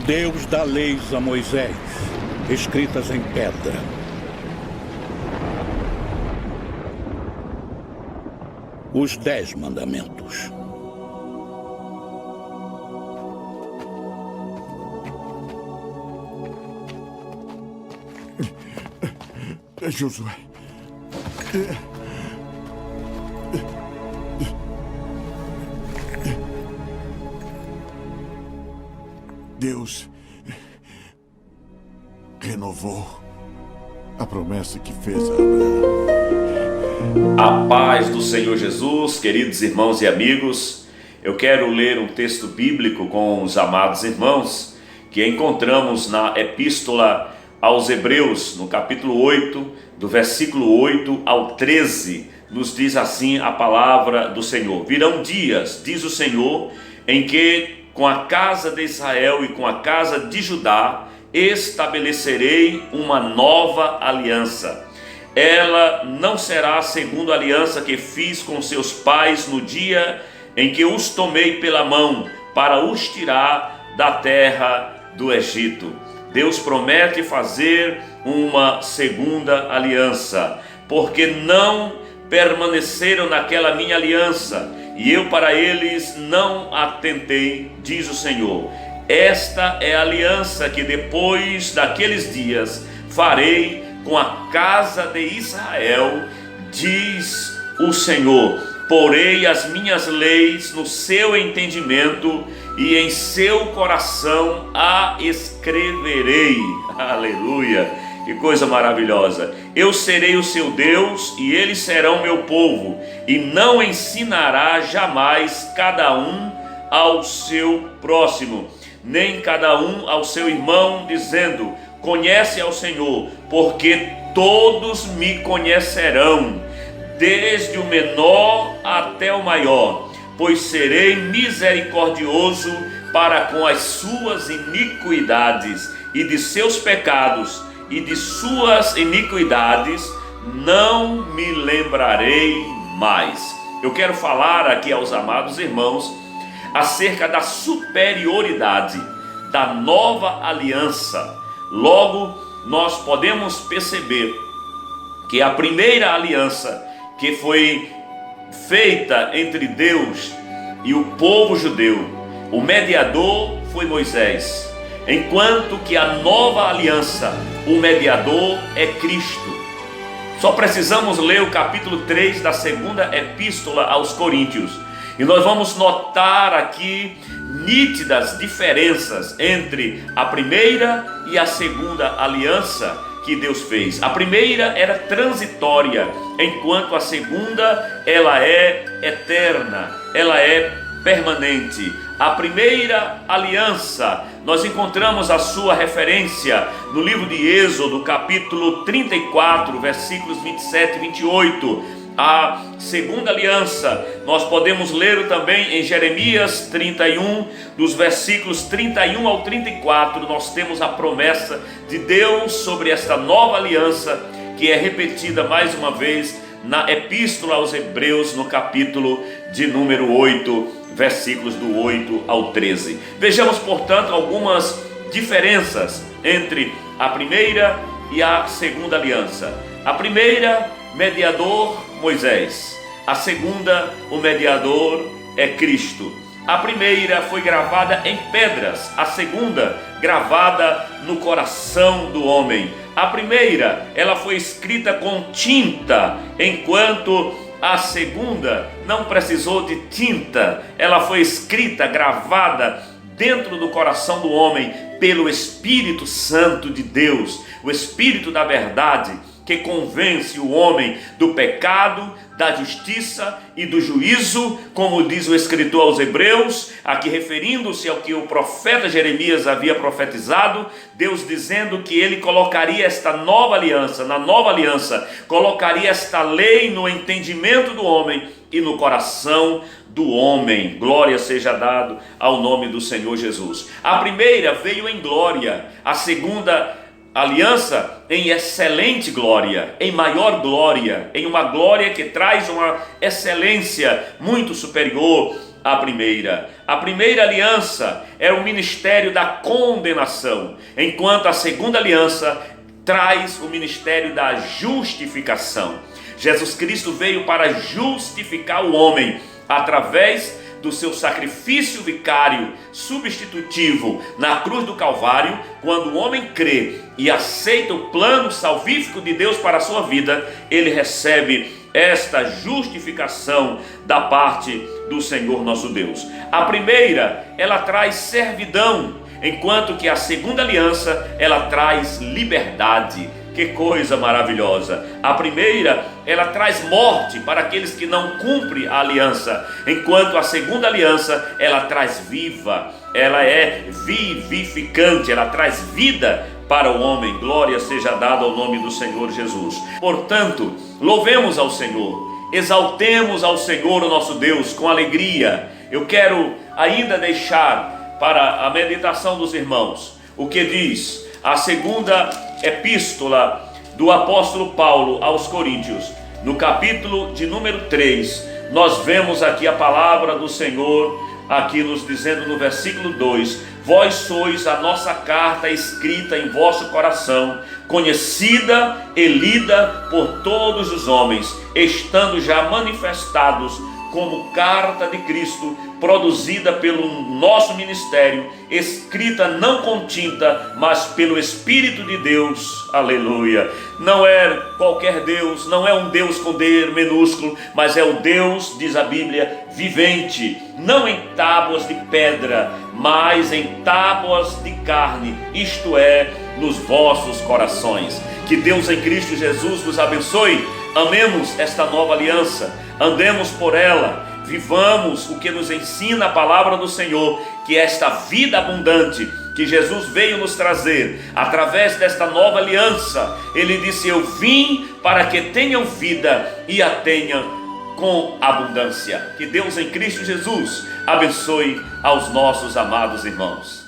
Deus dá leis a Moisés, escritas em pedra. Os 10 mandamentos. Josué. Deus renovou a promessa que fez a Abraão. A paz do Senhor Jesus, queridos irmãos e amigos, eu quero ler um texto bíblico com os amados irmãos que encontramos na Epístola aos Hebreus, no capítulo 8, do versículo 8 ao 13, nos diz assim a palavra do Senhor: virão dias, diz o Senhor, em que com a casa de Israel e com a casa de Judá estabelecerei uma nova aliança. Ela não será segundo a aliança que fiz com seus pais no dia em que os tomei pela mão para os tirar da terra do Egito. Deus promete fazer uma segunda aliança, porque não permaneceram naquela minha aliança, e eu para eles não atentei, diz o Senhor. Esta é a aliança que depois daqueles dias farei com a casa de Israel, diz o Senhor. Porei as minhas leis no seu entendimento e em seu coração a escreverei. Aleluia, que coisa maravilhosa. Eu serei o seu Deus e eles serão meu povo, e não ensinará jamais cada um ao seu próximo, nem cada um ao seu irmão, dizendo: conhece ao Senhor, porque todos me conhecerão, desde o menor até o maior, pois serei misericordioso para com as suas iniquidades, e de seus pecados e de suas iniquidades não me lembrarei mais. Eu quero falar aqui aos amados irmãos acerca da superioridade da nova aliança. Logo, nós podemos perceber que a primeira aliança que foi feita entre Deus e o povo judeu, o mediador foi Moisés, enquanto que a nova aliança, o mediador é Cristo. Só precisamos ler o capítulo 3 da segunda epístola aos Coríntios, e nós vamos notar aqui nítidas diferenças entre a primeira e a segunda aliança que Deus fez. A primeira era transitória, enquanto a segunda ela é eterna, ela é permanente. A primeira aliança, nós encontramos a sua referência no livro de Êxodo, capítulo 34, versículos 27 e 28. A segunda aliança, nós podemos ler também em Jeremias 31, dos versículos 31 ao 34, nós temos a promessa de Deus sobre esta nova aliança, que é repetida mais uma vez na Epístola aos Hebreus, no capítulo de número 8, versículos do 8 ao 13. Vejamos, portanto, algumas diferenças entre a primeira e a segunda aliança. A primeira, mediador Moisés. A segunda, o mediador é Cristo. A primeira foi gravada em pedras, a segunda gravada no coração do homem. A primeira, ela foi escrita com tinta, enquanto a segunda não precisou de tinta. Ela foi escrita, gravada dentro do coração do homem pelo Espírito Santo de Deus, o Espírito da verdade, que convence o homem do pecado, da justiça e do juízo, como diz o escritor aos Hebreus, aqui referindo-se ao que o profeta Jeremias havia profetizado, Deus dizendo que ele colocaria esta nova aliança, na nova aliança, colocaria esta lei no entendimento do homem e no coração do homem. Glória seja dado ao nome do Senhor Jesus. A primeira veio em glória, a segunda aliança em excelente glória, em maior glória, em uma glória que traz uma excelência muito superior. a primeira. A primeira aliança era o ministério da condenação, enquanto a segunda aliança traz o ministério da justificação. Jesus Cristo veio para justificar o homem através do seu sacrifício vicário substitutivo na cruz do Calvário. Quando o homem crê e aceita o plano salvífico de Deus para a sua vida, ele recebe esta justificação da parte do Senhor nosso Deus. A primeira, ela traz servidão, enquanto que a segunda aliança, ela traz liberdade. Que coisa maravilhosa! A primeira, ela traz morte para aqueles que não cumprem a aliança, enquanto a segunda aliança, ela traz viva, ela é vivificante, ela traz vida para o homem. Glória seja dada ao nome do Senhor Jesus. Portanto, louvemos ao Senhor, exaltemos ao Senhor o nosso Deus com alegria. Eu quero ainda deixar para a meditação dos irmãos o que diz a segunda epístola do apóstolo Paulo aos Coríntios. No capítulo de número 3, nós vemos aqui a palavra do Senhor, aqui nos dizendo no versículo 2: vós sois a nossa carta escrita em vosso coração, conhecida e lida por todos os homens, estando já manifestados como carta de Cristo, produzida pelo nosso ministério, escrita não com tinta, mas pelo Espírito de Deus. Aleluia! Não é qualquer Deus, não é um Deus com D minúsculo, mas é o Deus, diz a Bíblia, vivente, não em tábuas de pedra, mas em tábuas de carne, isto é, nos vossos corações. Que Deus em Cristo Jesus nos abençoe. Amemos esta nova aliança, andemos por ela, vivamos o que nos ensina a palavra do Senhor, que é esta vida abundante que Jesus veio nos trazer através desta nova aliança. Ele disse: eu vim para que tenham vida e a tenham com abundância. Que Deus em Cristo Jesus abençoe aos nossos amados irmãos.